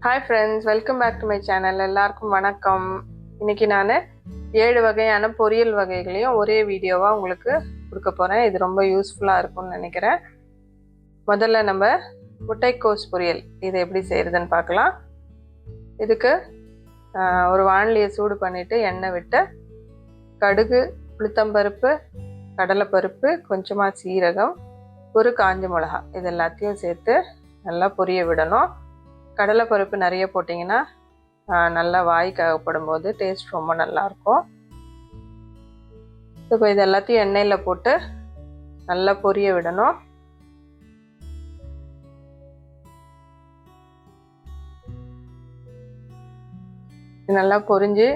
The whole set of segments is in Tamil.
Hi friends, welcome back to my channel. எல்லாருக்கும் வணக்கம். இன்னைக்கு நான் 7 வகையான பொரியல் வகைகளையும் ஒரே வீடியோவாக உங்களுக்கு கொடுக்க போகிறேன். இது ரொம்ப யூஸ்ஃபுல்லாக இருக்கும்னு நினைக்கிறேன். முதல்ல நம்ம முட்டைக்கோஸ் பொரியல் இது எப்படி செய்கிறதுன்னு பார்க்கலாம். இதுக்கு ஒரு வாணலியை சூடு பண்ணிவிட்டு எண்ணெய் விட்டு கடுகு, உளுத்தம்பருப்பு, கடலைப்பருப்பு, கொஞ்சமாக சீரகம், ஒரு காஞ்ச மிளகா இது எல்லாத்தையும் சேர்த்து நல்லா பொரிய விடணும். கடலைப்பருப்பு நிறைய போட்டிங்கன்னா நல்லா வாய்க்கு அகப்படும் போது டேஸ்ட் ரொம்ப நல்லாயிருக்கும். இப்போ இது எல்லாத்தையும் எண்ணெயில் போட்டு நல்லா பொரிய விடணும். நல்லா பொரிஞ்சு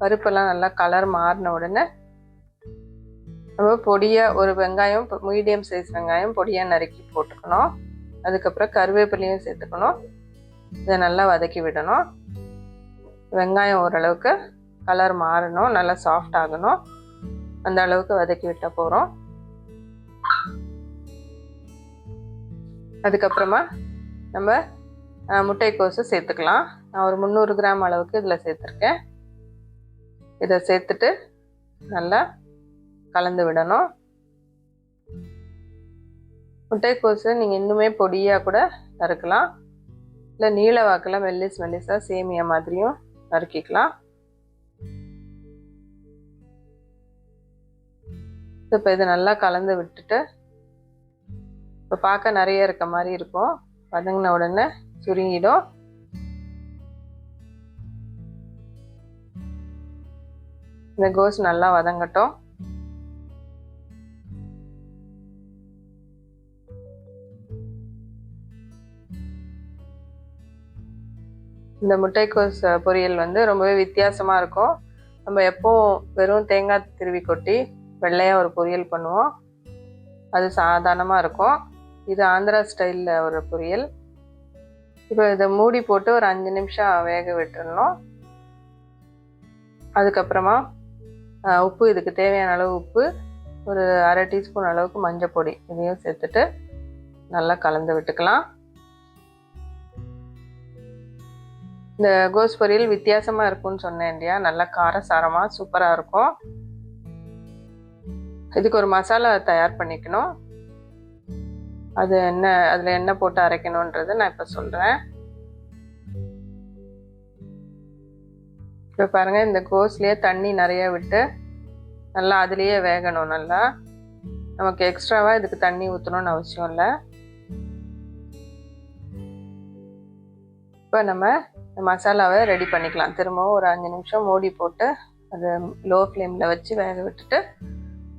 பருப்பெல்லாம் நல்லா கலர் மாறின உடனே நம்ம பொடியாக ஒரு வெங்காயம், மீடியம் சைஸ் வெங்காயம் பொடியாக நறுக்கி போட்டுக்கணும். அதுக்கப்புறம் கருவேப்பிலையும் சேர்த்துக்கணும். இதை நல்லா வதக்கி விடணும். வெங்காயம் ஓரளவுக்கு கலர் மாறணும், நல்லா சாஃப்ட் ஆகணும், அந்த அளவுக்கு வதக்கி விட்ட போகிறோம். அதுக்கப்புறமா நம்ம முட்டைக்கோஸை சேர்த்துக்கலாம். நான் ஒரு 300 கிராம் அளவுக்கு இதில் சேர்த்துருக்கேன். இதை சேர்த்துட்டு நல்லா கலந்து விடணும். முட்டைக்கோஸை நீங்கள் இன்னுமே பொடியாக கூட நறுக்கலாம், இல்லை நீல வாக்கில் மெல்லிஸாக சேமியா மாதிரியும் நறுக்கிக்கலாம். இப்போ இதை நல்லா கலந்து விட்டுட்டு, இப்போ பார்க்க நிறைய இருக்க மாதிரி இருக்கும், வதங்கின உடனே சுருங்கிடும். இந்த கோஸ் நல்லா வதங்கட்டும். இந்த முட்டைக்கோஸ் பொரியல் ரொம்பவே வித்தியாசமாக இருக்கும். நம்ம எப்போவும் வெறும் தேங்காய் திருவி கொட்டி வெள்ளையாக ஒரு பொரியல் பண்ணுவோம், அது சாதாரணமாக இருக்கும். இது ஆந்திரா ஸ்டைலில் ஒரு பொரியல். இப்போ இதை மூடி போட்டு ஒரு 5 நிமிஷம் வேக விட்டுடணும். அதுக்கப்புறமா உப்பு, இதுக்கு தேவையான அளவு உப்பு, ஒரு அரை டீஸ்பூன் அளவுக்கு மஞ்சள் பொடி இதையும் சேர்த்துட்டு நல்லா கலந்து விட்டுக்கலாம். இந்த கோஸ் பொரியல் வித்தியாசமாக இருக்கும்னு சொன்னேன் இல்லையா, நல்லா காரசாரமாக சூப்பராக இருக்கும். இதுக்கு ஒரு மசாலா தயார் பண்ணிக்கணும். அது என்ன, அதில் என்ன போட்டு அரைக்கணுன்றது நான் இப்போ சொல்கிறேன். இப்போ பாருங்கள், இந்த கோஸ்லேயே தண்ணி நிறைய விட்டு நல்லா அதுலேயே வேகணும். நல்லா நமக்கு எக்ஸ்ட்ராவாக இதுக்கு தண்ணி ஊற்றணும்னு அவசியம் இல்லை. இப்போ நம்ம மசாலாவை ரெடி பண்ணிக்கலாம். திரும்பவும் ஒரு 5 நிமிஷம் மூடி போட்டு அது லோ ஃப்ளேமில் வச்சு வேக விட்டுட்டு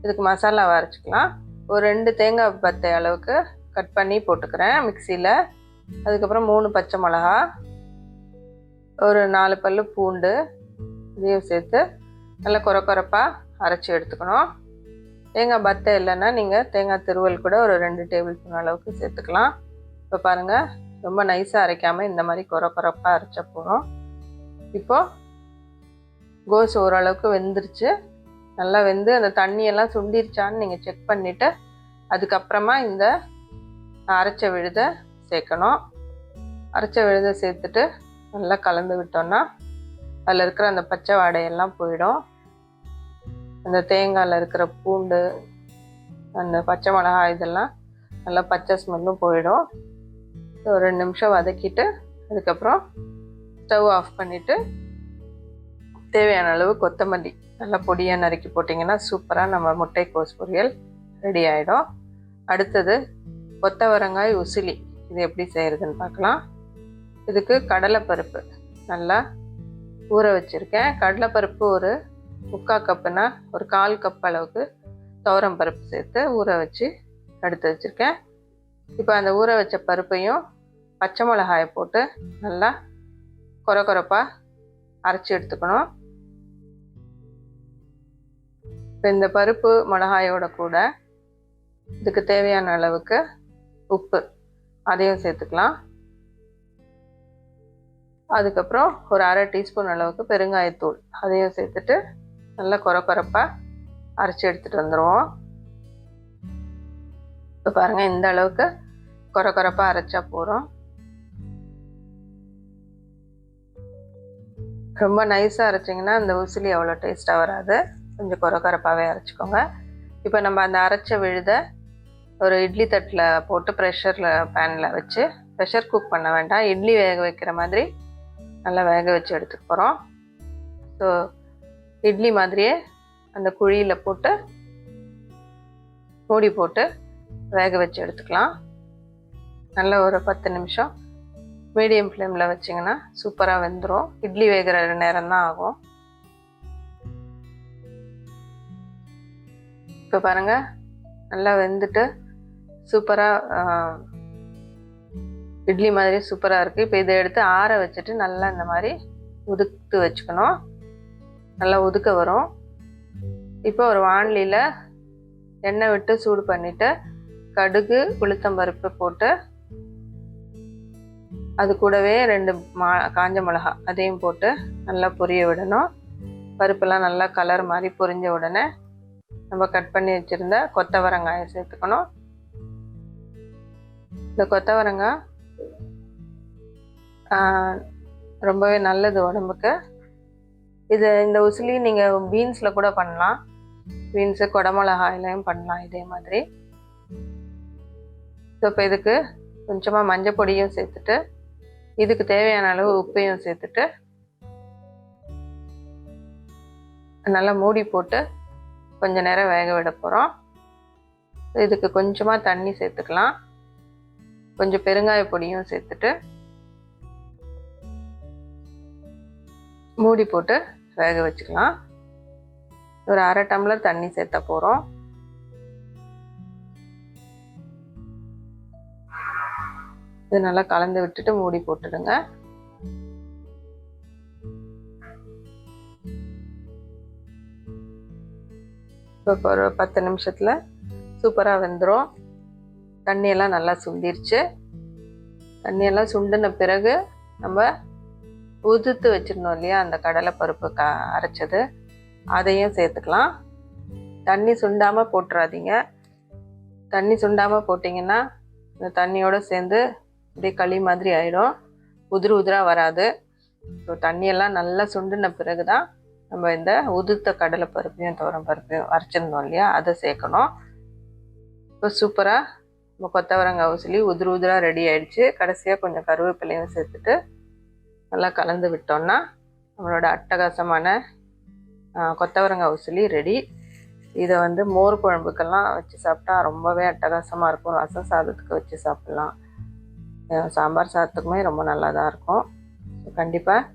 இதுக்கு மசாலாவை அரைச்சிக்கலாம். ஒரு 2 தேங்காய் பத்தை அளவுக்கு கட் பண்ணி போட்டுக்கிறேன் மிக்சியில். அதுக்கப்புறம் 3 பச்சை மிளகா, ஒரு 4 பல்லு பூண்டு இதையும் சேர்த்து நல்லா கொரப்பாக அரைச்சி எடுத்துக்கணும். தேங்காய் பத்தை இல்லைன்னா நீங்கள் தேங்காய் திருவல் கூட ஒரு 2 டேபிள் ஸ்பூன் அளவுக்கு சேர்த்துக்கலாம். இப்போ பாருங்கள், ரொம்ப நைஸாக அரைக்காமல் இந்த மாதிரி கொரப்பாக அரைச்ச போகிறோம். இப்போது கோஸ் ஓரளவுக்கு வெந்துருச்சு. நல்லா வெந்து அந்த தண்ணியெல்லாம் சுண்டிருச்சான்னு நீங்கள் செக் பண்ணிவிட்டு அதுக்கப்புறமா இந்த அரைச்ச விழுதை சேர்க்கணும். அரைச்ச விழுதை சேர்த்துட்டு நல்லா கலந்து விட்டோன்னா அதில் இருக்கிற அந்த பச்சை வாடையெல்லாம் போயிடும். அந்த தேங்காயில் இருக்கிற பூண்டு, அந்த பச்சை மிளகாய் இதெல்லாம் நல்லா பச்சை ஸ்மெல்லும் போயிடும். ஒரு 2 நிமிஷம் வதக்கிட்டு அதுக்கப்புறம் ஸ்டவ் ஆஃப் பண்ணிவிட்டு தேவையான அளவு கொத்தமல்லி நல்லா பொடியாக நறுக்கி போட்டிங்கன்னா சூப்பராக நம்ம முட்டைக்கோஸ் பொரியல் ரெடி ஆகிடும். அடுத்தது கொத்தவரங்காய் உசிலி, இது எப்படி செய்கிறதுன்னு பார்க்கலாம். இதுக்கு கடலைப்பருப்பு நல்லா ஊற வச்சுருக்கேன். கடலைப்பருப்பு ஒரு 3/4 கப்புனா ஒரு 1/4 கப் அளவுக்கு துவரம் பருப்பு சேர்த்து ஊற வச்சு எடுத்து வச்சுருக்கேன். இப்போ அந்த ஊற வச்ச பருப்பையும் பச்சை மிளகாயை போட்டு நல்லா கொரப்பாக அரைச்சி எடுத்துக்கணும். இப்போ இந்த பருப்பு மிளகாயோட கூட இதுக்கு தேவையான அளவுக்கு உப்பு அதையும் சேர்த்துக்கலாம். அதுக்கப்புறம் ஒரு அரை டீஸ்பூன் அளவுக்கு பெருங்காயத்தூள் அதையும் சேர்த்துட்டு நல்லா கொரப்பாக அரைச்சி எடுத்துகிட்டு வந்துடுவோம். இப்போ பாருங்கள், இந்த அளவுக்கு கொரப்பாக அரைச்சா போகிறோம். ரொம்ப நைஸாக அரைச்சிங்கன்னா அந்த உசிலி அவ்வளோ டேஸ்ட்டாக வராது. கொஞ்சம் கொரகொரப்பாகவே அரைச்சிக்கோங்க. இப்போ நம்ம அந்த அரைச்ச விழுதை ஒரு இட்லி தட்டில் போட்டு பேனில் வச்சு ப்ரெஷர் குக் பண்ண வேண்டாம், இட்லி வேக வைக்கிற மாதிரி நல்லா வேக வச்சு எடுத்துக்க போகிறோம். ஸோ இட்லி மாதிரியே அந்த குழியில் போட்டு மூடி போட்டு வேக வச்சு எடுத்துக்கலாம். நல்லா ஒரு 10 நிமிஷம் மீடியம் ஃப்ளேமில் வச்சிங்கன்னா சூப்பராக வெந்துடும். இட்லி வேகிற நேரம் தான் ஆகும். இப்போ பாருங்கள், நல்லா வெந்துட்டு சூப்பராக இட்லி மாதிரி சூப்பராக இருக்குது. இப்போ இதை எடுத்து ஆற வச்சுட்டு நல்லா இந்த மாதிரி உதுத்து வச்சுக்கணும். நல்லா உதுக்க வரும். இப்போ ஒரு வாணலியில் எண்ணெய் விட்டு சூடு பண்ணிவிட்டு கடுகு உளுத்தம்பருப்பு போட்டு அது கூடவே 2 காஞ்ச மிளகா அதையும் போட்டு நல்லா பொரிய விடணும். பருப்பெல்லாம் நல்லா கலர் மாதிரி பொரிஞ்ச உடனே நம்ம கட் பண்ணி வச்சுருந்த கொத்தவரங்காயை சேர்த்துக்கணும். இந்த கொத்தவரங்காய் ரொம்பவே நல்லது உடம்புக்கு. இந்த உசிலி நீங்கள் பீன்ஸில் கூட பண்ணலாம். பீன்ஸு குடமிளகாயிலையும் பண்ணலாம் இதே மாதிரி. ஸோ இப்போ இதுக்கு கொஞ்சமாக மஞ்சள் பொடியும் சேர்த்துட்டு இதுக்கு தேவையான அளவு உப்பையும் சேர்த்துட்டு நல்லா மூடி போட்டு கொஞ்சம் நேரம் வேக விட போகிறோம். இதுக்கு கொஞ்சமாக தண்ணி சேர்த்துக்கலாம். கொஞ்சம் பெருங்காய பொடியும் சேர்த்துட்டு மூடி போட்டு வேக வச்சுக்கலாம். ஒரு 1/2 டம்ளர் தண்ணி சேர்த்த போகிறோம். இது நல்லா கலந்து விட்டுட்டு மூடி போட்டுடுங்க. இப்போ ஒரு 10 நிமிஷத்தில் சூப்பராக வெந்துடும். தண்ணியெல்லாம் நல்லா சுண்டிருச்சு. தண்ணியெல்லாம் சுண்டின பிறகு நம்ம உதுத்து வச்சுருந்தோம் இல்லையா அந்த கடலை பருப்பு அரைச்சது, அதையும் சேர்த்துக்கலாம். தண்ணி சுண்டாமல் போட்டுறாதீங்க. தண்ணி சுண்டாமல் போட்டிங்கன்னா இந்த தண்ணியோடு சேர்ந்து அப்படியே களி மாதிரி ஆகிடும், உதிராக வராது. ஸோ தண்ணியெல்லாம் நல்லா சுண்டின பிறகு தான் நம்ம இந்த உதுத்த கடலை பருப்பையும் துவரம் பருப்பையும் அரைச்சிருந்தோம் இல்லையா அதை சேர்க்கணும். இப்போ சூப்பராக நம்ம கொத்தவரங்காய் உசிலி உதிராக ரெடி ஆகிடுச்சு. கடைசியாக கொஞ்சம் கருவேப்பிலையும் சேர்த்துட்டு நல்லா கலந்து விட்டோம்னா நம்மளோட அட்டகாசமான கொத்தவரங்காய் உசிலி ரெடி. இதை மோர் குழம்புக்கெல்லாம் வச்சு சாப்பிட்டா ரொம்பவே அட்டகாசமாக இருக்கும். ரசம் சாதத்துக்கு வச்சு சாப்பிட்லாம், சாம்பார் சாதத்துக்குமே ரொம்ப நல்லா தான் இருக்கும். கண்டிப்பாக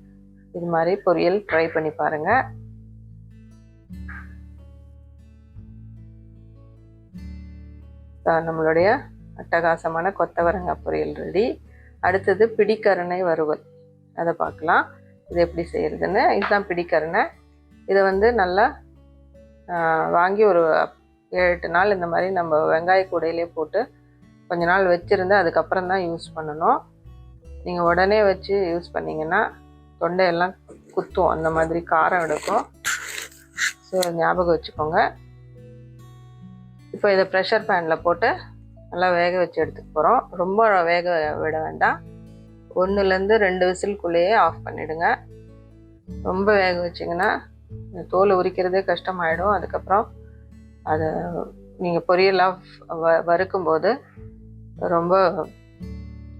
இது மாதிரி பொரியல் ட்ரை பண்ணி பாருங்கள். நம்மளுடைய அட்டகாசமான கொத்தவரங்காய் பொரியல் ரெடி. அடுத்தது பிடிக்கரணை வறுவல், அதை பார்க்கலாம். இது எப்படி செய்கிறதுன்னு. இதுதான் பிடிக்கரணை. இதை நல்லா வாங்கி ஒரு 7-8 நாள் இந்த மாதிரி நம்ம வெங்காய கூடையிலே போட்டு கொஞ்ச நாள் வச்சுருந்து அதுக்கப்புறம் தான் யூஸ் பண்ணணும். நீங்கள் உடனே வச்சு யூஸ் பண்ணிங்கன்னா தொண்டையெல்லாம் குத்தும், அந்த மாதிரி காரம் எடுக்கும். ஸோ ஞாபகம் வச்சுக்கோங்க. இப்போ இதை ப்ரெஷர் பேனில் போட்டு நல்லா வேக வச்சு எடுத்துக்க போகிறோம். ரொம்ப வேக விட வேண்டாம். 1-2 விசிலுக்குள்ளேயே ஆஃப் பண்ணிவிடுங்க. ரொம்ப வேக வச்சிங்கன்னா தோல் உரிக்கிறதே கஷ்டமாயிடும். அதுக்கப்புறம் அதை நீங்கள் பொரியலாக வறுக்கும்போது ரொம்ப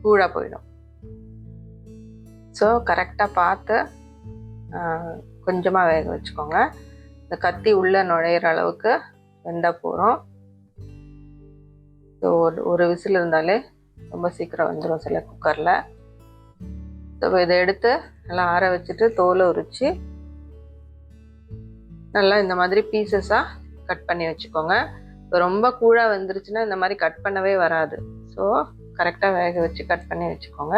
கூழாக போயிடும். ஸோ கரெக்டாக பார்த்து கொஞ்சமாக வேக வச்சுக்கோங்க. இந்த கத்தி உள்ளே நுழையிற அளவுக்கு வெந்தால் போகிறோம். ஸோ ஒரு விசில் இருந்தாலே ரொம்ப சீக்கிரம் வந்துடும் சில குக்கரில். ஸோ இதை எடுத்து நல்லா ஆற வச்சுட்டு தோலை உரித்து நல்லா இந்த மாதிரி பீசஸாக கட் பண்ணி வச்சுக்கோங்க. இப்போ ரொம்ப கூழாக வந்துருச்சுன்னா இந்த மாதிரி கட் பண்ணவே வராது. ஸோ கரெக்டாக வேக வச்சு கட் பண்ணி வச்சுக்கோங்க.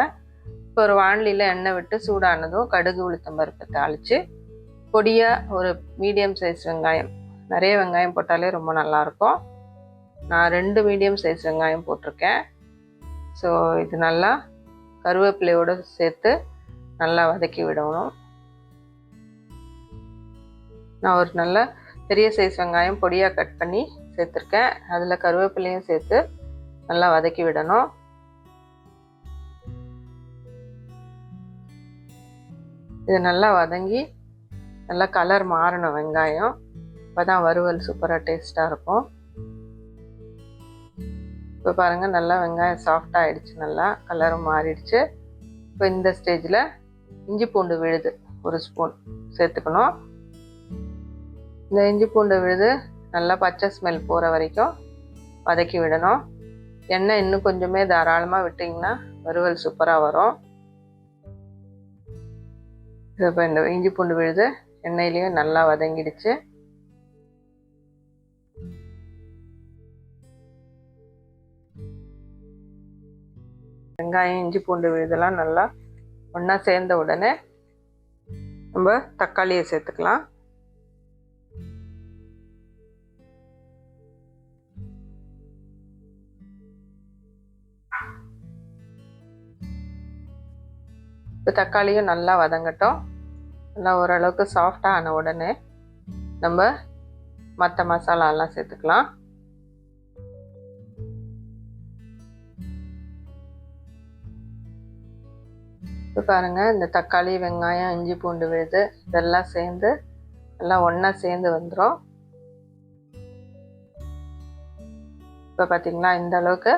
இப்போ ஒரு வாணலியில் எண்ணெய் விட்டு சூடானதும் கடுகு உளுத்தம்பருப்பை தாளித்து பொடியாக ஒரு மீடியம் சைஸ் வெங்காயம், நிறைய வெங்காயம் போட்டாலே ரொம்ப நல்லாயிருக்கும். நான் 2 மீடியம் சைஸ் வெங்காயம் போட்டிருக்கேன். ஸோ இது நல்லா கருவேப்பிலையோடு சேர்த்து நல்லா வதக்கி விடணும். நான் ஒரு நல்ல பெரிய சைஸ் வெங்காயம் பொடியாக கட் பண்ணி சேர்த்துருக்கேன். அதில் கருவேப்பிலையும் சேர்த்து நல்லா வதக்கி விடணும். இது நல்லா வதங்கி நல்லா கலர் மாறணும் வெங்காயம். அப்போ தான் வறுவல் சூப்பராக டேஸ்ட்டாக இருக்கும். இப்போ பாருங்கள் நல்லா வெங்காயம் சாஃப்டாக ஆகிடுச்சு, நல்லா கலரும் மாறிடுச்சு. இப்போ இந்த ஸ்டேஜில் இஞ்சி பூண்டு விழுது 1 ஸ்பூன் சேர்த்துக்கணும். இந்த இஞ்சி பூண்டு விழுது நல்லா பச்சை ஸ்மெல் போகிற வரைக்கும் வதக்கி விடணும். எண்ணெய் இன்னும் கொஞ்சமே தாராளமாக விட்டிங்கன்னா வறுவல் சூப்பராக வரும். இப்போ இந்த இஞ்சி பூண்டு விழுது எண்ணெயிலையும் நல்லா வதங்கிடுச்சு. வெங்காயம் இஞ்சி பூண்டு விழுதெல்லாம் நல்லா ஒன்றா சேர்ந்த உடனே நம்ம தக்காளியை சேர்த்துக்கலாம். இப்போ தக்காளியும் நல்லா வதங்கட்டும். நல்லா ஓரளவுக்கு சாஃப்டாக ஆன உடனே நம்ம மற்ற மசாலாலாம் சேர்த்துக்கலாம். இப்போ பாருங்கள் இந்த தக்காளி வெங்காயம் இஞ்சி பூண்டு விழுது இதெல்லாம் சேர்ந்து நல்லா ஒன்றா சேர்ந்து வந்துடும். இப்போ பார்த்திங்களா இந்த அளவுக்கு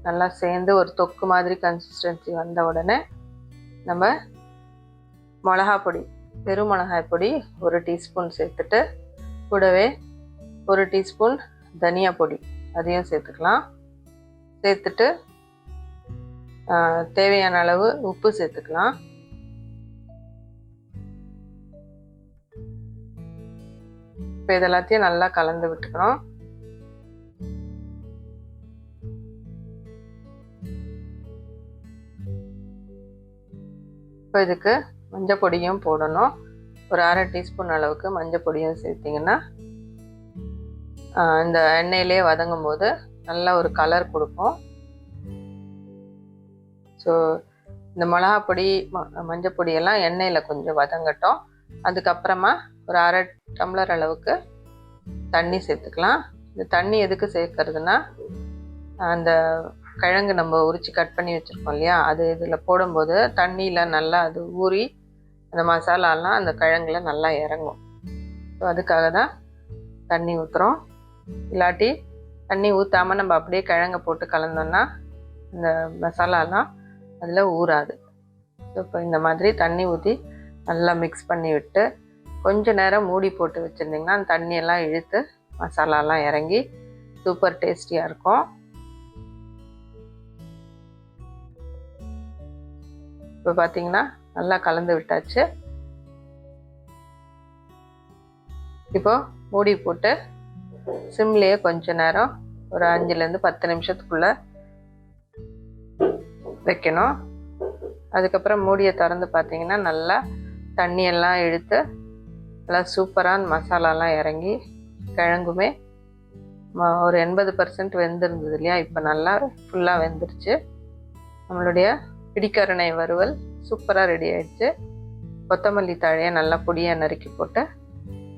நல்லா சேர்ந்து ஒரு தொக்கு மாதிரி கன்சிஸ்டன்சி வந்த உடனே நம்ம மிளகா பொடி, வெறும் மிளகாய் பொடி 1 டீஸ்பூன் சேர்த்துட்டு கூடவே 1 டீஸ்பூன் தனியா பொடி அதையும் சேர்த்துக்கலாம். சேர்த்துட்டு தேவையான அளவு உப்பு சேர்த்துக்கலாம். இப்போ இதெல்லாத்தையும் நல்லா கலந்து விட்டுக்கணும். இப்போ இதுக்கு மஞ்சள் பொடியும் போடணும். ஒரு 1/2 டீஸ்பூன் அளவுக்கு மஞ்சள் பொடியும் சேர்த்திங்கன்னா இந்த எண்ணெயிலே வதங்கும் போது நல்ல ஒரு கலர் கொடுக்கும். ஸோ இந்த மிளகா பொடி மஞ்சள் பொடியெல்லாம் எண்ணெயில் கொஞ்சம் வதங்கட்டும். அதுக்கப்புறமா ஒரு 1/2 டம்ளர் அளவுக்கு தண்ணி சேர்த்துக்கலாம். இந்த தண்ணி எதுக்கு சேர்க்கறதுனா அந்த கிழங்கு நம்ம உரித்து கட் பண்ணி வச்சுருக்கோம் இல்லையா, அது இதில் போடும்போது தண்ணியில் நல்லா அது ஊறி அந்த மசாலாலாம் அந்த கிழங்குல நல்லா இறங்கும். ஸோ அதுக்காக தான் தண்ணி ஊற்றுறோம். இல்லாட்டி தண்ணி ஊற்றாமல் நம்ம அப்படியே கிழங்கை போட்டு கலந்தோன்னா இந்த மசாலாலாம் அதில் ஊறாது. ஸோ இப்போ இந்த மாதிரி தண்ணி ஊற்றி நல்லா மிக்ஸ் பண்ணி விட்டு கொஞ்சம் நேரம் மூடி போட்டு வச்சுருந்திங்கன்னா அந்த தண்ணியெல்லாம் இழுத்து மசாலாலாம் இறங்கி சூப்பர் டேஸ்டியாக இருக்கும். இப்போ பார்த்தீங்கன்னா நல்லா கலந்து விட்டாச்சு. இப்போ மூடி போட்டு சிம்லேயே கொஞ்ச நேரம் ஒரு 5லேருந்து 10 நிமிஷத்துக்குள்ளே வைக்கணும். அதுக்கப்புறம் மூடியை திறந்து பார்த்தீங்கன்னா நல்லா தண்ணியெல்லாம் இழுத்து நல்லா சூப்பரான மசாலாலாம் இறங்கி கிழங்குமே ஒரு 80% வெந்திருந்தது இல்லையா, இப்போ நல்லா ஃபுல்லாக வெந்துருச்சு. நம்மளுடைய பிடிக்கரணை வறுவல் சூப்பராக ரெடி ஆயிடுச்சு. கொத்தமல்லி தழையை நல்லா பொடியாக நறுக்கி போட்டு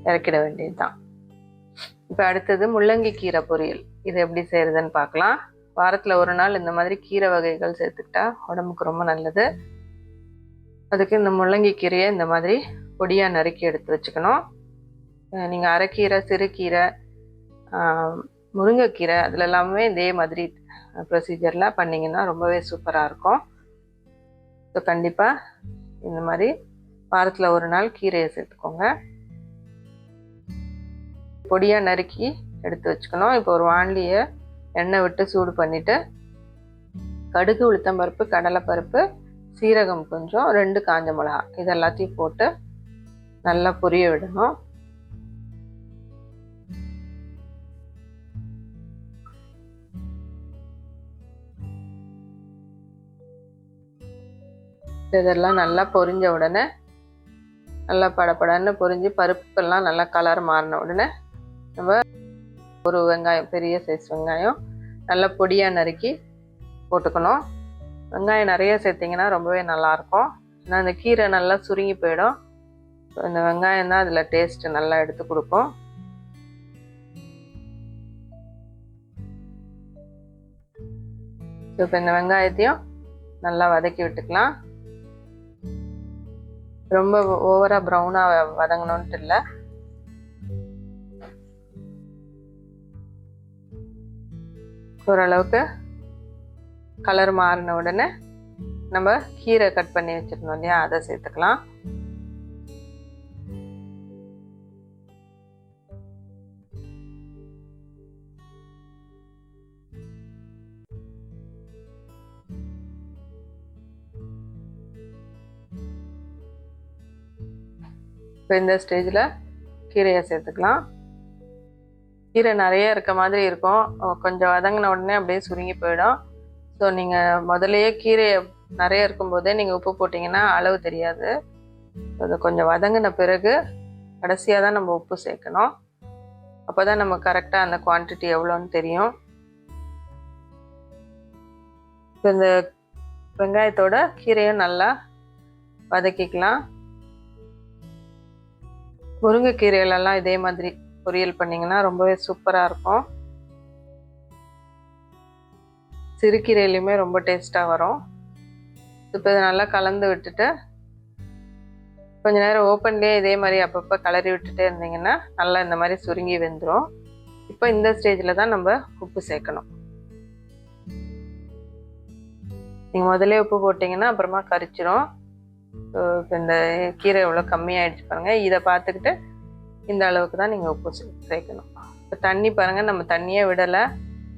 இறக்கிட வேண்டியது தான். இப்போ அடுத்தது முள்ளங்கி கீரை பொரியல். இது எப்படி செய்கிறதுன்னு பார்க்கலாம். வாரத்தில் ஒரு நாள் இந்த மாதிரி கீரை வகைகள் சேர்த்துக்கிட்டா உடம்புக்கு ரொம்ப நல்லது. அதுக்கு இந்த முள்ளங்கி கீரையை இந்த மாதிரி பொடியாக நறுக்கி எடுத்து வச்சுக்கணும். நீங்கள் அரைக்கீரை, சிறுகீரை, முருங்கைக்கீரை அதில் எல்லாமே இதே மாதிரி ப்ரொசீஜரில் பண்ணிங்கன்னா ரொம்பவே சூப்பராக இருக்கும். ஸோ கண்டிப்பாக இந்த மாதிரி வாரத்தில் ஒரு நாள் கீரையை சேர்த்துக்கோங்க. பொடியாக நறுக்கி எடுத்து வச்சுக்கணும். இப்போ ஒரு வாண்டியை எண்ணெய் விட்டு சூடு பண்ணிவிட்டு கடுகு, உளுத்தம்பருப்பு, கடலைப்பருப்பு, சீரகம் கொஞ்சம், 2 காஞ்ச மிளகா இது எல்லாத்தையும் போட்டு நல்லா பொரிய விடணும். இதெல்லாம் நல்லா பொரிஞ்ச உடனே நல்லா படப்படன்னு பொரிஞ்சு பருப்பெல்லாம் நல்லா கலர் மாறின உடனே நம்ம ஒரு வெங்காயம், பெரிய சைஸ் வெங்காயம் நல்லா பொடியாக நறுக்கி போட்டுக்கணும். வெங்காயம் நிறைய சேர்த்திங்கன்னா ரொம்பவே நல்லாயிருக்கும். ஏன்னா அந்த கீரை நல்லா சுருங்கி போயிடும். இந்த வெங்காயம் தான் அதில் டேஸ்ட்டு நல்லா எடுத்து கொடுக்கும். இப்போ இந்த வெங்காயத்தையும் நல்லா வதக்கி விட்டுக்கலாம். ரொம்ப ஓவராக ப்ரௌனாக வதங்கணுன்ட்டு இல்லை. ஓரளவுக்கு கலர் மாறின உடனே நம்ம கீரை கட் பண்ணி வச்சுருந்தோம் இல்லையா, அதை சேர்த்துக்கலாம். இப்போ இந்த ஸ்டேஜில் கீரையை சேர்த்துக்கலாம். கீரை நிறைய இருக்க மாதிரி இருக்கும், கொஞ்சம் வதங்கின உடனே அப்படியே சுருங்கி போயிடும். ஸோ நீங்கள் முதலையே கீரையை நிறைய இருக்கும்போதே நீங்கள் உப்பு போட்டிங்கன்னா அளவு தெரியாது. அது கொஞ்சம் வதங்கின பிறகு கடைசியாக தான் நம்ம உப்பு சேர்க்கணும். அப்போ தான் நம்ம கரெக்டாக அந்த குவான்டிட்டி எவ்வளோன்னு தெரியும். இப்போ இந்த வெங்காயத்தோட கீரையும் நல்லா வதக்கிக்கலாம். முருங்கைக்கீரையிலலாம் இதே மாதிரி பொரியல் பண்ணிங்கன்னா ரொம்பவே சூப்பராக இருக்கும். சிறுகீரையிலையுமே ரொம்ப டேஸ்ட்டாக வரும். இப்போ இதை நல்லா கலந்து விட்டுட்டு கொஞ்ச நேரம் ஓப்பன்லேயே இதே மாதிரி அப்பப்போ கலரி விட்டுட்டே இருந்தீங்கன்னா நல்லா இந்த மாதிரி சுருங்கி வெந்துடும். இப்போ இந்த ஸ்டேஜில் தான் நம்ம உப்பு சேர்க்கணும். நீங்கள் முதலே உப்பு போட்டிங்கன்னா அப்புறமா கரிச்சிரும். ஸோ இப்போ இந்த கீரை எவ்வளோ கம்மியாகிடுச்சு பாருங்கள். இதை பார்த்துக்கிட்டு இந்த அளவுக்கு தான் நீங்கள் உப்பு சேர்க்கணும். இப்போ தண்ணி பாருங்கள், நம்ம தண்ணியே விடலை,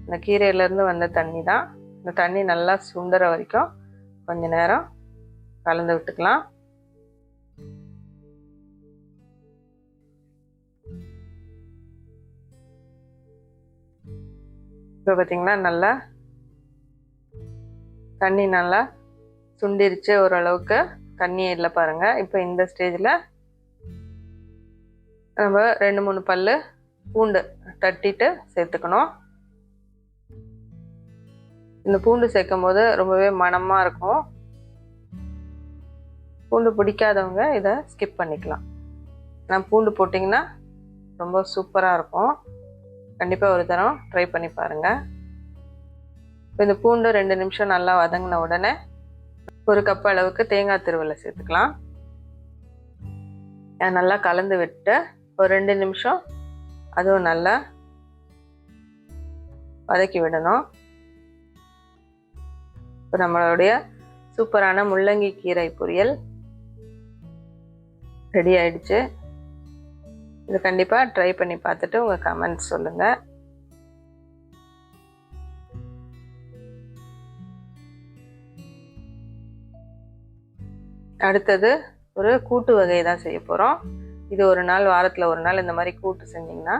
இந்த கீரையிலேருந்து வந்த தண்ணி தான். இந்த தண்ணி நல்லா சுண்டுற வரைக்கும் கொஞ்ச நேரம் கலந்து விட்டுக்கலாம். இப்போ பார்த்தீங்கன்னா நல்லா தண்ணி நல்லா சுண்டிருச்சு, ஓரளவுக்கு தண்ணியே இல்லை பாருங்கள். இப்போ இந்த ஸ்டேஜில் நம்ம 2-3 பல்லு பூண்டு தட்டிட்டு சேர்த்துக்கணும். இந்த பூண்டு சேர்க்கும் போது ரொம்பவே மணமாக இருக்கும். பூண்டு பிடிக்காதவங்க இதை ஸ்கிப் பண்ணிக்கலாம். ஆனால் பூண்டு போட்டிங்கன்னா ரொம்ப சூப்பராக இருக்கும். கண்டிப்பாக ஒரு தரம் ட்ரை பண்ணி பாருங்கள். இப்போ இந்த பூண்டு 2 நிமிஷம் நல்லா வதங்கின உடனே 1 கப் அளவுக்கு தேங்காய் துருவலை சேர்த்துக்கலாம். நல்லா கலந்து விட்டு ஒரு 2 நிமிஷம் அதுவும் நல்லா வதக்கி விடணும். இப்போ நம்மளுடைய சூப்பரான முள்ளங்கி கீரை பொரியல் ரெடி ஆயிடுச்சு. இது கண்டிப்பாக ட்ரை பண்ணி பார்த்துட்டு உங்கள் கமெண்ட்ஸ் சொல்லுங்கள். அடுத்தது ஒரு கூட்டு வகை தான் செய்ய போகிறோம். இது ஒரு நாள் வாரத்தில் ஒரு நாள் இந்த மாதிரி கூட்டு செஞ்சிங்கன்னா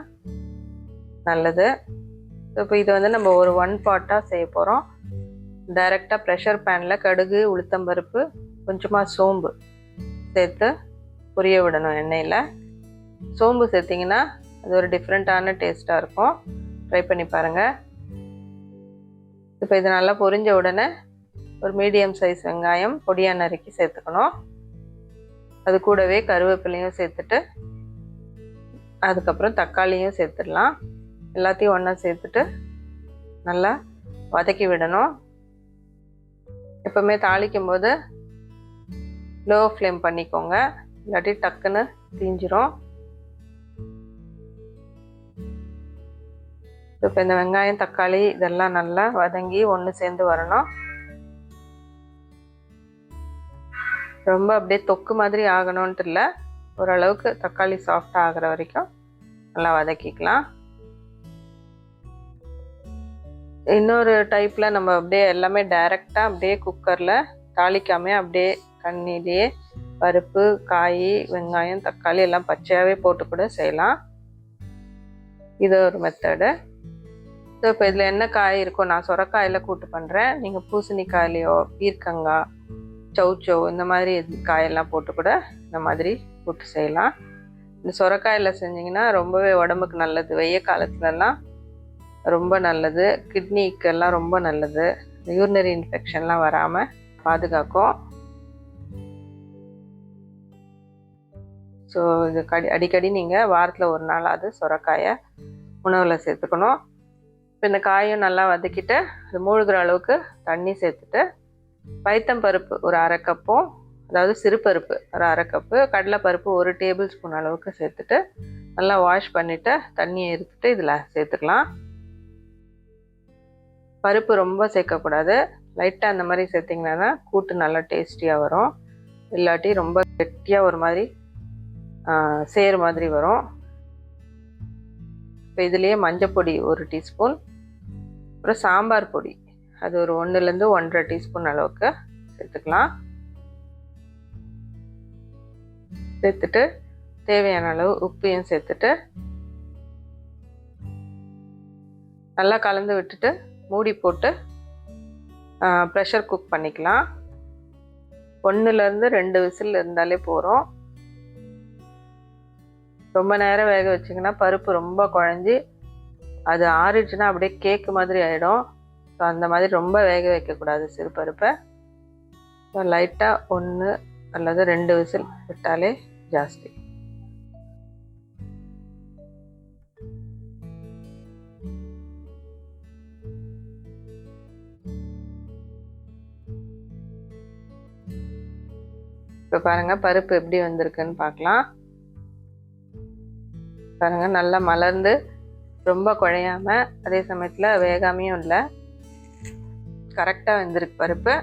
நல்லது. இப்போ இது வந்து நம்ம ஒரு 1 பாட்டாக செய்ய போகிறோம். டைரெக்டாக ப்ரெஷர் பேனில் கடுகு, உளுத்தம்பருப்பு, கொஞ்சமாக சோம்பு சேர்த்து பொரிய விடணும் எண்ணெயில். சோம்பு சேர்த்திங்கன்னா அது ஒரு டிஃப்ரெண்ட்டான டேஸ்ட்டாக இருக்கும். ட்ரை பண்ணி பாருங்கள். இப்போ இது நல்லா பொரிஞ்ச உடனே ஒரு மீடியம் சைஸ் வெங்காயம் பொடியாக நறுக்கி சேர்த்துக்கணும். அது கூடவே கருவேப்பிலையும் சேர்த்துட்டு அதுக்கப்புறம் தக்காளியும் சேர்த்துடலாம். எல்லாத்தையும் ஒன்றா சேர்த்துட்டு நல்லா வதக்கி விடணும். எப்போவுமே தாளிக்கும் போது லோ ஃப்ளேம் பண்ணிக்கோங்க, இல்லாட்டி டக்குன்னு தீஞ்சிரும். இப்போ இந்த வெங்காயம் தக்காளி இதெல்லாம் நல்லா வதங்கி ஒன்று சேர்ந்து வரணும். ரொம்ப அப்படியே தொக்கு மாதிரி ஆகணுன்ட்டு இல்லை, ஓரளவுக்கு தக்காளி சாஃப்டாக ஆகிற வரைக்கும் நல்லா வதக்கிக்கலாம். இன்னொரு டைப்பில் நம்ம அப்படியே எல்லாமே டைரெக்டாக அப்படியே குக்கரில் தாளிக்காமல் அப்படியே தண்ணியிலேயே பருப்பு, காய், வெங்காயம், தக்காளி எல்லாம் பச்சையாகவே போட்டு கூட செய்யலாம். இது ஒரு மெத்தடு. ஸோ இப்போ இதில் என்ன காய் இருக்கோ, நான் சொரக்காயில் கூட்டு பண்ணுறேன். நீங்கள் பூசணிக்காயிலையோ பீர்க்கங்காய், சௌச்சோ இந்த மாதிரி காயெல்லாம் போட்டு கூட இந்த மாதிரி கூட்டு செய்யலாம். இந்த சொரக்காயில் செஞ்சிங்கன்னா ரொம்பவே உடம்புக்கு நல்லது. வெய்ய காலத்துலலாம் ரொம்ப நல்லது. கிட்னிக்கெல்லாம் ரொம்ப நல்லது. யூரினரி இன்ஃபெக்ஷன்லாம் வராமல் பாதுகாக்கும். ஸோ இது அடிக்கடி நீங்கள் வாரத்தில் ஒரு நாளாவது சொரக்காயை உணவில் சேர்த்துக்கணும். இப்போ இந்த காயும் நல்லா வதக்கிட்டு அது மூழ்கிற அளவுக்கு தண்ணி சேர்த்துட்டு பைத்தம்பருப்பு ஒரு 1/2 கப்பும் அதாவது சிறுபருப்பு ஒரு 1/2 கப்பு, கடலைப்பருப்பு 1 டேபிள் ஸ்பூன் அளவுக்கு சேர்த்துட்டு நல்லா வாஷ் பண்ணிவிட்டு தண்ணியை எடுத்துட்டு இதில் சேர்த்துக்கலாம். பருப்பு ரொம்ப சேர்க்கக்கூடாது, லைட்டாக அந்த மாதிரி சேர்த்திங்கன்னா தான் கூட்டு நல்லா டேஸ்டியாக வரும். இல்லாட்டி ரொம்ப கெட்டியாக ஒரு மாதிரி சேறு மாதிரி வரும். இப்போ இதுலேயே மஞ்சப்பொடி 1 டீஸ்பூன், அப்புறம் சாம்பார் பொடி அது ஒரு 1லேருந்து 1.5 டீஸ்பூன் அளவுக்கு சேர்த்துக்கலாம். சேர்த்துட்டு தேவையான அளவு உப்பையும் சேர்த்துட்டு நல்லா கலந்து விட்டுட்டு மூடி போட்டு ப்ரெஷர் குக் பண்ணிக்கலாம். 1லேருந்து 2 விசில் இருந்தாலே போகிறோம். ரொம்ப நேரம் வேக வச்சிங்கன்னா பருப்பு ரொம்ப குழஞ்சி அது ஆறிடுச்சுன்னா அப்படியே கேக்கு மாதிரி ஆகிடும். ஸோ அந்த மாதிரி ரொம்ப வேக வைக்கக்கூடாது சிறுபருப்பை. ஸோ லைட்டாக 1 அல்லது 2 விசில் விட்டாலே ஜாஸ்தி. இப்போ பாருங்கள் பருப்பு எப்படி வந்திருக்குன்னு பார்க்கலாம். பாருங்கள் நல்லா மலர்ந்து ரொம்ப குழையாமல் அதே சமயத்தில் வேகாமையும் இல்லை, கரெக்டாக வெந்திருக்கு பருப்பு.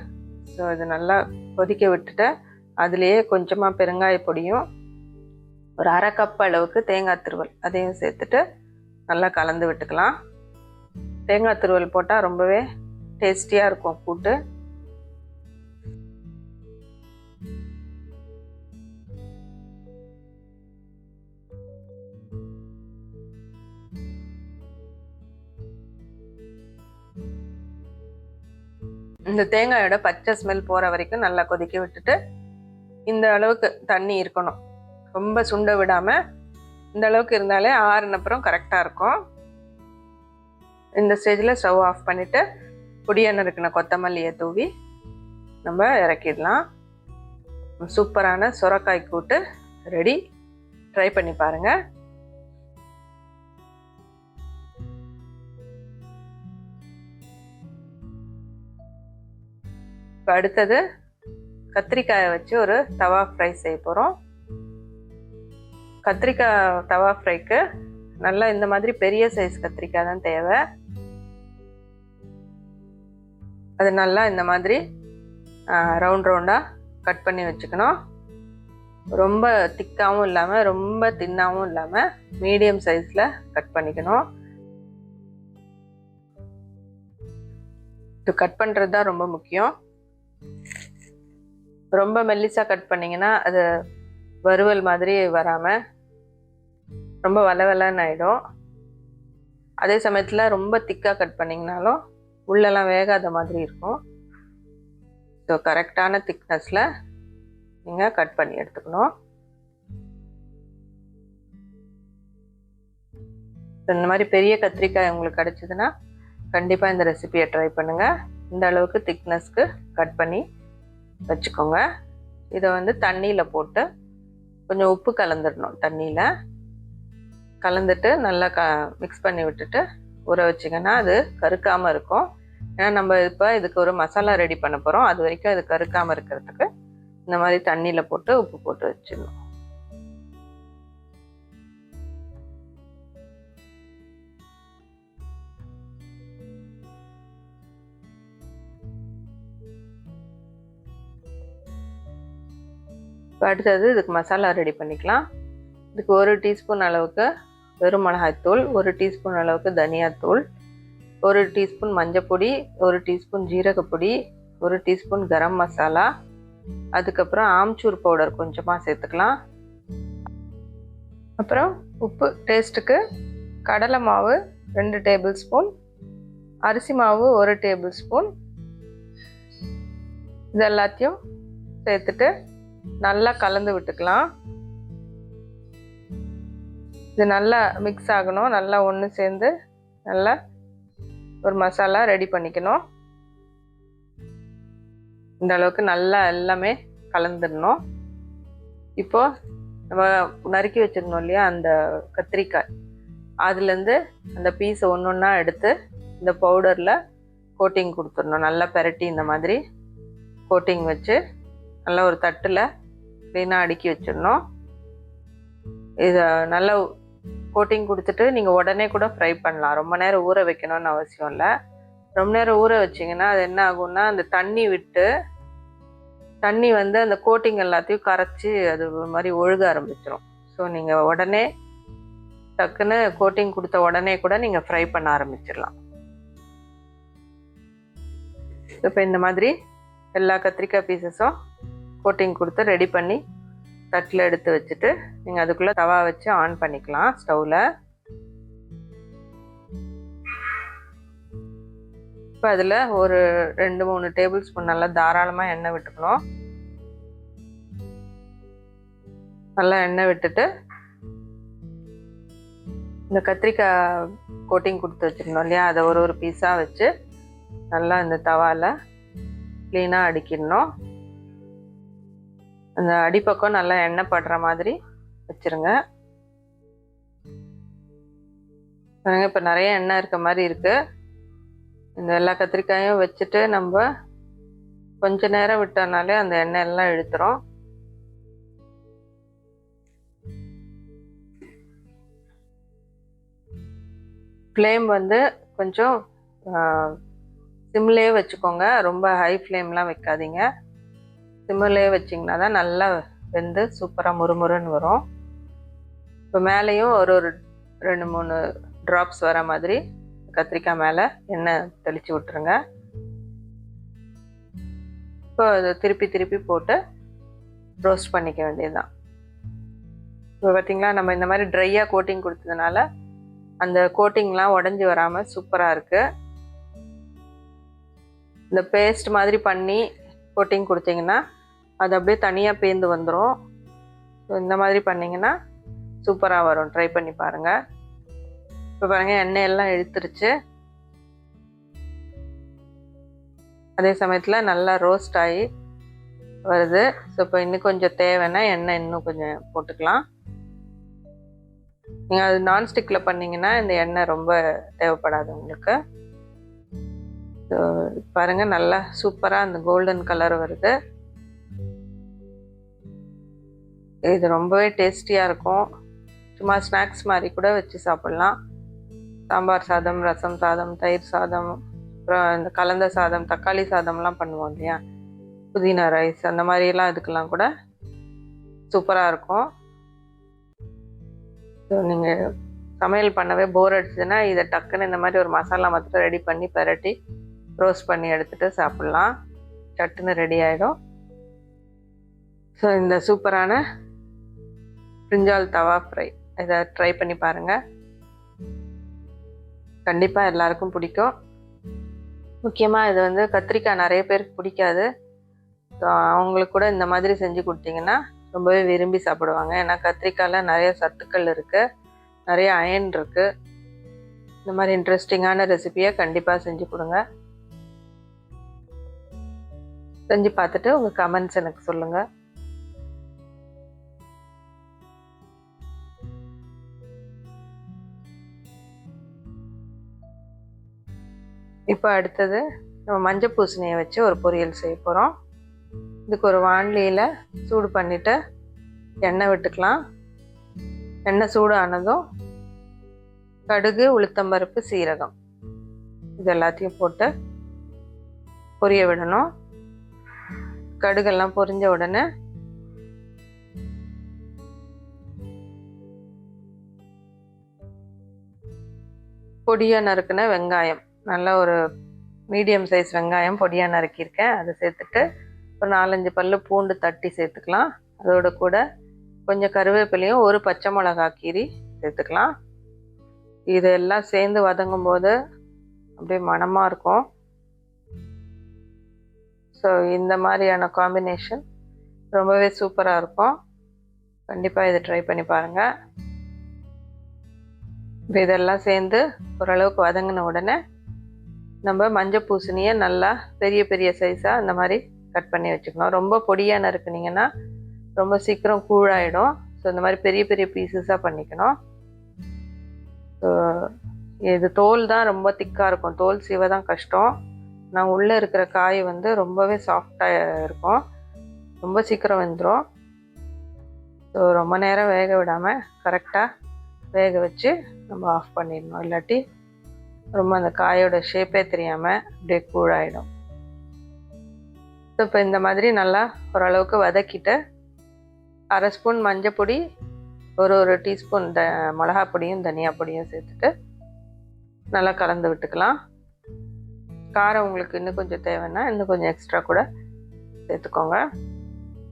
ஸோ இது நல்லா கொதிக்க விட்டுட்டு அதுலேயே கொஞ்சமாக பெருங்காய பொடியும் ஒரு 1/2 கப் அளவுக்கு தேங்காய் துருவல் அதையும் சேர்த்துட்டு நல்லா கலந்து விட்டுக்கலாம். தேங்காய் துருவல் போட்டால் ரொம்பவே டேஸ்டியாக இருக்கும் கூட்டு. இந்த தேங்காயோட பச்சை ஸ்மெல் போகிற வரைக்கும் நல்லா கொதிக்க விட்டுட்டு இந்த அளவுக்கு தண்ணி இருக்கணும், ரொம்ப சுண்ட விடாமல் இந்த அளவுக்கு இருந்தாலே ஆறுனப்புறம் கரெக்டாக இருக்கும். இந்த ஸ்டேஜில் ஸ்டவ் ஆஃப் பண்ணிவிட்டு பொடியாக நறுக்கின கொத்தமல்லியை தூவி நம்ம இறக்கிடலாம். சூப்பரான சுரைக்காய் கூட்டு ரெடி. ட்ரை பண்ணி பாருங்கள். இப்போ அடுத்தது கத்திரிக்காயை வச்சு ஒரு தவா ஃப்ரை செய்ய போகிறோம். கத்திரிக்காய் தவா ஃப்ரைக்கு நல்லா இந்த மாதிரி பெரிய சைஸ் கத்திரிக்காய் தான் தேவை. அது நல்லா இந்த மாதிரி ரவுண்ட் ரவுண்டாக கட் பண்ணி வச்சுக்கணும். ரொம்ப திக்காகவும் இல்லாமல் ரொம்ப தின்னாகவும் இல்லாமல் மீடியம் சைஸில் கட் பண்ணிக்கணும். இது கட் பண்ணுறது தான் ரொம்ப முக்கியம். ரொம்ப மெல்லிசாக கட் பண்ணிங்கன்னா அது வறுவல் மாதிரி வராமல் ரொம்ப வளவலன்னு ஆகிடும். அதே சமயத்தில் ரொம்ப திக்காக கட் பண்ணிங்கனாலும் உள்ளெல்லாம் வேகாத மாதிரி இருக்கும். ஸோ கரெக்டான திக்னஸில் நீங்கள் கட் பண்ணி எடுத்துக்கணும். இந்த மாதிரி பெரிய கத்திரிக்காய் உங்களுக்கு கிடச்சிதுன்னா கண்டிப்பாக இந்த ரெசிபியை ட்ரை பண்ணுங்கள். இந்த அளவுக்கு திக்னஸ்க்கு கட் பண்ணி வச்சுக்கோங்க. இதை வந்து தண்ணியில் போட்டு கொஞ்சம் உப்பு கலந்துடணும். தண்ணியில் கலந்துட்டு நல்லா மிக்ஸ் பண்ணி விட்டுட்டு ஊற வச்சிங்கன்னா அது கருக்காமல் இருக்கும். ஏன்னா நம்ம இப்போ இதுக்கு ஒரு மசாலா ரெடி பண்ண போகிறோம். அது வரைக்கும் அது கருக்காமல் இருக்கிறதுக்கு இந்த மாதிரி தண்ணியில் போட்டு உப்பு போட்டு வச்சிடணும். இப்போ அடுத்தது இதுக்கு மசாலா ரெடி பண்ணிக்கலாம். இதுக்கு 1 டீஸ்பூன் அளவுக்கு வெறும் மிளகாய்த்தூள், 1 டீஸ்பூன் அளவுக்கு தனியாத்தூள், 1 டீஸ்பூன் மஞ்சப்பொடி, 1 டீஸ்பூன் ஜீரகப்பொடி, 1 டீஸ்பூன் கரம் மசாலா, அதுக்கப்புறம் ஆம்ச்சூர் பவுடர் கொஞ்சமாக சேர்த்துக்கலாம். அப்புறம் உப்பு டேஸ்ட்டுக்கு, கடலை மாவு 2 டேபிள் ஸ்பூன், அரிசி மாவு 1 டேபிள் ஸ்பூன், இது எல்லாத்தையும் சேர்த்துட்டு நல்லா கலந்து விட்டுக்கலாம். இது நல்லா மிக்ஸ் ஆகணும். நல்லா ஒன்று சேர்ந்து நல்லா ஒரு மசாலா ரெடி பண்ணிக்கணும். இந்த அளவுக்கு நல்லா எல்லாமே கலந்துடணும். இப்போது நம்ம நறுக்கி வச்சிருந்தோம் இல்லையா அந்த கத்திரிக்காய், அதுலேருந்து அந்த பீஸை ஒன்று ஒன்றா எடுத்து இந்த பவுடரில் கோட்டிங் கொடுத்துடணும். நல்லா பெரட்டி இந்த மாதிரி கோட்டிங் வச்சு நல்லா ஒரு தட்டில் க்ளீனாக அடுக்கி வச்சிடணும். இதை நல்லா கோட்டிங் கொடுத்துட்டு நீங்கள் உடனே கூட ஃப்ரை பண்ணலாம். ரொம்ப நேரம் ஊற வைக்கணும்னு அவசியம் இல்லை. ரொம்ப நேரம் ஊற வச்சிங்கன்னா அது என்ன ஆகும்னா அந்த தண்ணி வந்து அந்த கோட்டிங் எல்லாத்தையும் கரைச்சி அது ஒரு மாதிரி ஒழுக ஆரம்பிச்சிடும். ஸோ நீங்கள் உடனே டக்குன்னு கோட்டிங் கொடுத்த உடனே கூட நீங்கள் ஃப்ரை பண்ண ஆரம்பிச்சிடலாம். இப்போ இந்த மாதிரி எல்லா கத்திரிக்காய் பீசஸும் கோட்டிங் கொடுத்து ரெடி பண்ணி தட்டில் எடுத்து வச்சுட்டு நீங்கள் அதுக்குள்ளே தவா வச்சு ஆன் பண்ணிக்கலாம் ஸ்டவ்வில். இப்போ அதில் ஒரு 2-3 டேபிள் ஸ்பூன் நல்லா தாராளமாக எண்ணெய் விட்டுக்கணும். நல்லா எண்ணெய் விட்டுட்டு இந்த கத்திரிக்காய் கோட்டிங் கொடுத்து வச்சுருந்தோம் இல்லையா, அதை ஒரு பீஸாக வச்சு நல்லா இந்த தவாவில் க்ளீனாக அடுக்கிடணும். அந்த அடிப்பக்கம் நல்லா எண்ணெய் படுற மாதிரி வச்சுருங்க. இப்போ நிறைய எண்ணெய் இருக்க மாதிரி இருக்குது. இந்த எல்லா கத்திரிக்காயும் வச்சுட்டு நம்ம கொஞ்ச நேரம் விட்டோம்னாலே அந்த எண்ணெய் எல்லாம் இழுத்துரும். ஃப்ளேம் வந்து கொஞ்சம் சிம்லேயே வச்சுக்கோங்க, ரொம்ப ஹை ஃப்ளேம்லாம் வைக்காதீங்க. சிம்லேயே வச்சிங்கன்னா தான் நல்லா வெந்து சூப்பராக முறுமுறுன்னு வரும். இப்போ மேலேயும் ஒரு 2-3 ட்ராப்ஸ் வர மாதிரி கத்திரிக்காய் மேலே எண்ணெய் தெளித்து விட்டுருங்க. இப்போ அதை திருப்பி போட்டு ரோஸ்ட் பண்ணிக்க வேண்டியதுதான். இப்போ பார்த்திங்களா, நம்ம இந்த மாதிரி ட்ரையாக கோட்டிங் கொடுத்ததுனால அந்த கோட்டிங்லாம் உடஞ்சி வராமல் சூப்பராக இருக்குது. இந்த பேஸ்ட் மாதிரி பண்ணி கோட்டிங் கொடுத்தீங்கன்னா அது அப்படியே தனியாக பேந்து வந்துடும். ஸோ இந்த மாதிரி பண்ணிங்கன்னா சூப்பராக வரும். ட்ரை பண்ணி பாருங்கள். இப்போ பாருங்கள், எண்ணெய் எல்லாம் இழுத்துருச்சு. அதே சமயத்தில் நல்லா ரோஸ்ட் ஆகி வருது. ஸோ இப்போ இன்னும் கொஞ்சம் தேவைன்னா எண்ணெய் இன்னும் கொஞ்சம் போட்டுக்கலாம். நீங்கள் அது நான்ஸ்டிக்கில் பண்ணிங்கன்னா இந்த எண்ணெய் ரொம்ப தேவைப்படாது உங்களுக்கு. ஸோ பாருங்கள், நல்லா சூப்பராக அந்த கோல்டன் கலர் வருது. இது ரொம்பவே டேஸ்டியாக இருக்கும். சும்மா ஸ்நாக்ஸ் மாதிரி கூட வச்சு சாப்பிட்லாம். சாம்பார் சாதம், ரசம் சாதம், தயிர் சாதம், அப்புறம் இந்த கலந்த சாதம், தக்காளி சாதம்லாம் பண்ணுவோம் இல்லையா, புதினா ரைஸ், அந்த மாதிரிலாம் இதுக்கெல்லாம் கூட சூப்பராக இருக்கும். ஸோ நீங்கள் சமையல் பண்ணவே போர் அடிச்சதுன்னா இதை டக்குன்னு இந்த மாதிரி ஒரு மசாலா மாத்திரம் ரெடி பண்ணி பரட்டி ரோஸ்ட் பண்ணி எடுத்துகிட்டு சாப்பிட்லாம். சட்டுன்னு ரெடி ஆகிடும். ஸோ இந்த சூப்பரான பிரிஞ்சால் தவா ஃப்ரை இதை ட்ரை பண்ணி பாருங்கள். கண்டிப்பாக எல்லாருக்கும் பிடிக்கும். முக்கியமாக இது வந்து கத்திரிக்காய் நிறைய பேருக்கு பிடிக்காது. ஸோ அவங்களுக்கு கூட இந்த மாதிரி செஞ்சு கொடுத்தீங்கன்னா ரொம்பவே விரும்பி சாப்பிடுவாங்க. ஏன்னா கத்திரிக்காயில் நிறைய சத்துக்கள் இருக்குது, நிறைய அயன் இருக்குது. இந்த மாதிரி இன்ட்ரெஸ்டிங்கான ரெசிபியை கண்டிப்பாக செஞ்சு கொடுங்க. செஞ்சு பார்த்துட்டு உங்கள் கமெண்ட்ஸ் எனக்கு சொல்லுங்கள். இப்போ அடுத்தது நம்ம மஞ்சள் பூசணியை வச்சு ஒரு பொரியல் செய்ய போகிறோம். இதுக்கு ஒரு வாணலியில் சூடு பண்ணிவிட்டு எண்ணெய் விட்டுக்கலாம். எண்ணெய் சூடு ஆனதும் கடுகு, உளுத்தம்பருப்பு, சீரகம் இது எல்லாத்தையும் போட்டு பொரிய விடணும். கடுகெல்லாம் பொரிஞ்ச உடனே பொடியாக நறுக்குன வெங்காயம், நல்ல ஒரு மீடியம் சைஸ் வெங்காயம் பொடியாக நறுக்கியிருக்கேன், அதை சேர்த்துட்டு ஒரு 4-5 பல்லு பூண்டு தட்டி சேர்த்துக்கலாம். அதோட கூட கொஞ்சம் கருவேப்பிலையும் ஒரு பச்சை மிளகா கீரி சேர்த்துக்கலாம். இதெல்லாம் சேர்ந்து வதங்கும் போது அப்படியே மணமாக இருக்கும். ஸோ இந்த மாதிரியான காம்பினேஷன் ரொம்பவே சூப்பராக இருக்கும். கண்டிப்பாக இதை ட்ரை பண்ணி பாருங்கள். இப்போ இதெல்லாம் சேர்ந்து ஓரளவுக்கு வதங்கின உடனே நம்ம மஞ்சள் பூசணியை நல்லா பெரிய பெரிய சைஸாக இந்த மாதிரி கட் பண்ணி வச்சுக்கணும். ரொம்ப பொடியாக நறுக்குனிங்கன்னா ரொம்ப சீக்கிரம் கூழாயிடும். ஸோ இந்த மாதிரி பெரிய பெரிய பீசஸாக பண்ணிக்கணும். ஸோ இது தோல் தான் ரொம்ப திக்காக இருக்கும், தோல் சீவ தான் கஷ்டம். நான் உள்ளே இருக்கிற காய் வந்து ரொம்பவே சாஃப்டாக இருக்கும். ரொம்ப சீக்கிரம் வெந்துடும். ஸோ ரொம்ப நேரம் வேக விடாமல் கரெக்டாக வேக வச்சு நம்ம ஆஃப் பண்ணிடணும். இல்லாட்டி ரொம்ப அந்த காயோட ஷேப்பே தெரியாமல் அப்படியே கூழாயிடும். ஸோ இப்போ இந்த மாதிரி நல்லா ஓரளவுக்கு வதக்கிட்டு 1/2 ஸ்பூன் மஞ்சள் பொடி, ஒரு டீஸ்பூன் மிளகா பொடியும் தனியா பொடியும் சேர்த்துட்டு நல்லா கலந்து விட்டுக்கலாம். காரம் உங்களுக்கு இன்னும் கொஞ்சம் தேவைன்னா இன்னும் கொஞ்சம் எக்ஸ்ட்ரா கூட சேர்த்துக்கோங்க.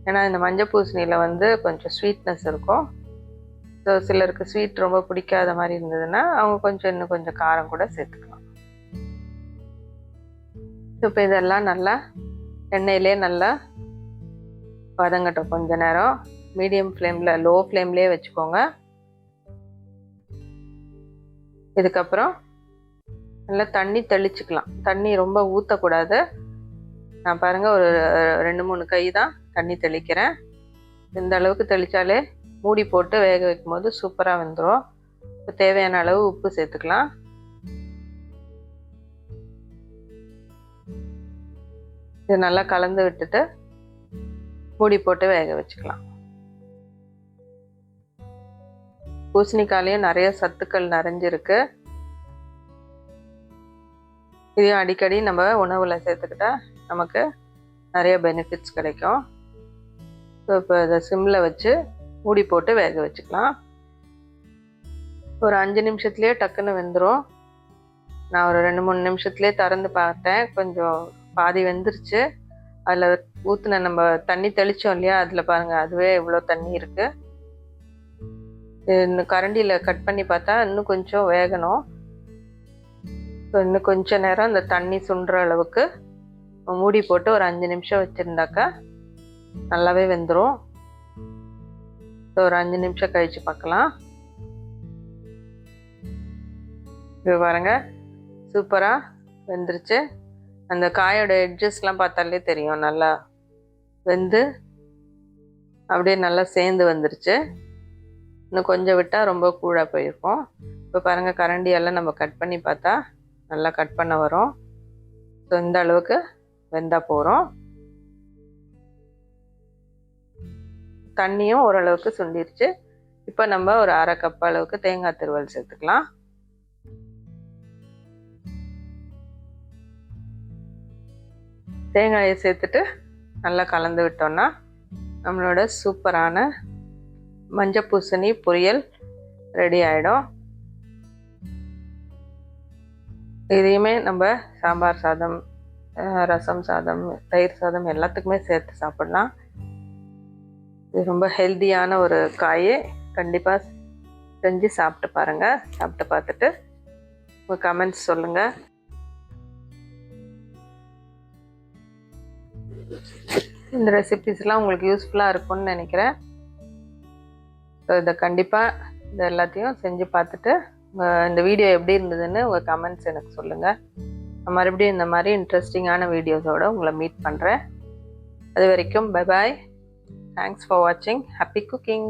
ஏன்னா இந்த மஞ்சள் பூசணியில் வந்து கொஞ்சம் ஸ்வீட்னஸ் இருக்கும். ஸோ சிலருக்கு ஸ்வீட் ரொம்ப பிடிக்காத மாதிரி இருந்ததுன்னா அவங்க இன்னும் கொஞ்சம் காரம் கூட சேர்த்துக்கலாம். இப்போ இதெல்லாம் நல்லா எண்ணெயிலே நல்லா வதங்கட்டும். கொஞ்ச நேரம் மீடியம் ஃப்ளேமில், லோ ஃப்ளேம்லேயே வச்சுக்கோங்க. இதுக்கப்புறம் நல்லா தண்ணி தெளிச்சுக்கலாம். தண்ணி ரொம்ப ஊற்றக்கூடாது. நான் பாருங்கள் ஒரு 2-3 கை தான் தண்ணி தெளிக்கிறேன். இந்த அளவுக்கு தெளித்தாலே மூடி போட்டு வேக வைக்கும் போது சூப்பராக வெந்துடும். இப்போ தேவையான அளவு உப்பு சேர்த்துக்கலாம். இது நல்லா கலந்து விட்டுட்டு மூடி போட்டு வேக வச்சுக்கலாம். பூசணிக்காயிலையும் நிறைய சத்துக்கள் நிறைஞ்சிருக்கு. இதையும் அடிக்கடி நம்ம உணவில் சேர்த்துக்கிட்டா நமக்கு நிறைய பெனிஃபிட்ஸ் கிடைக்கும். ஸோ இப்போ இதை சிம்மில் வச்சு மூடி போட்டு வேக வச்சுக்கலாம். ஒரு 5 நிமிஷத்துலேயே டக்குன்னு வெந்துடும். நான் ஒரு 2-3 நிமிஷத்துலேயே திறந்து பார்த்தேன். கொஞ்சம் பாதி வெந்துருச்சு. அதில் ஊற்றின நம்ம தண்ணி தெளித்தோம் இல்லையா, அதில் பாருங்கள் அதுவே இவ்வளோ தண்ணி இருக்குது. இன்னும் கரண்டியில் கட் பண்ணி பார்த்தா இன்னும் கொஞ்சம் வேகணும். ஸோ இன்னும் கொஞ்சம் நேரம் இந்த தண்ணி சுண்டுற அளவுக்கு மூடி போட்டு ஒரு 5 நிமிஷம் வச்சுருந்தாக்கா நல்லாவே வெந்துடும். ஸோ ஒரு 5 நிமிஷம் கழித்து பார்க்கலாம். இது பாருங்க சூப்பராக வெந்துருச்சு. அந்த காயோட எட்ஜஸ்லாம் பார்த்தாலே தெரியும் நல்லா வெந்து அப்படியே நல்லா சேர்ந்து வந்துருச்சு. இன்னும் கொஞ்சம் விட்டால் ரொம்ப கூழாக போயிருக்கும். இப்போ பாருங்கள் கரண்டியெல்லாம் நம்ம கட் பண்ணி பார்த்தா நல்லா கட் பண்ண வரும். ஸோ இந்த அளவுக்கு வெந்தால் போகிறோம். தண்ணியும் ஓரளவுக்கு சுண்டிருச்சு. இப்போ நம்ம ஒரு 1/2 கப் அளவுக்கு தேங்காய் துருவல் சேர்த்துக்கலாம். தேங்காயை சேர்த்துட்டு நல்லா கலந்து விட்டோம்னா நம்மளோட சூப்பரான மஞ்சள் பூசணி பொரியல் ரெடி ஆகிடும். இதையுமே நம்ம சாம்பார் சாதம், ரசம் சாதம், தயிர் சாதம் எல்லாத்துக்குமே சேர்த்து சாப்பிடலாம். இது ரொம்ப ஹெல்த்தியான ஒரு காய். கண்டிப்பாக செஞ்சு சாப்பிட்டு பாருங்கள். சாப்பிட்டு பார்த்துட்டு உங்கள் கமெண்ட்ஸ் சொல்லுங்கள். இந்த ரெசிபிஸ்லாம் உங்களுக்கு யூஸ்ஃபுல்லாக இருக்கும்னு நினைக்கிறேன். ஸோ இதை கண்டிப்பாக இது எல்லாத்தையும் செஞ்சு பார்த்துட்டு இந்த வீடியோ எப்படி இருந்ததுன்னு உங்கள் கமெண்ட்ஸ் எனக்கு சொல்லுங்கள். நான் மறுபடியும் இந்த மாதிரி இன்ட்ரெஸ்டிங்கான வீடியோஸோடு உங்களை மீட் பண்ணுறேன். அது வரைக்கும் bye bye. Thanks for watching. Happy cooking.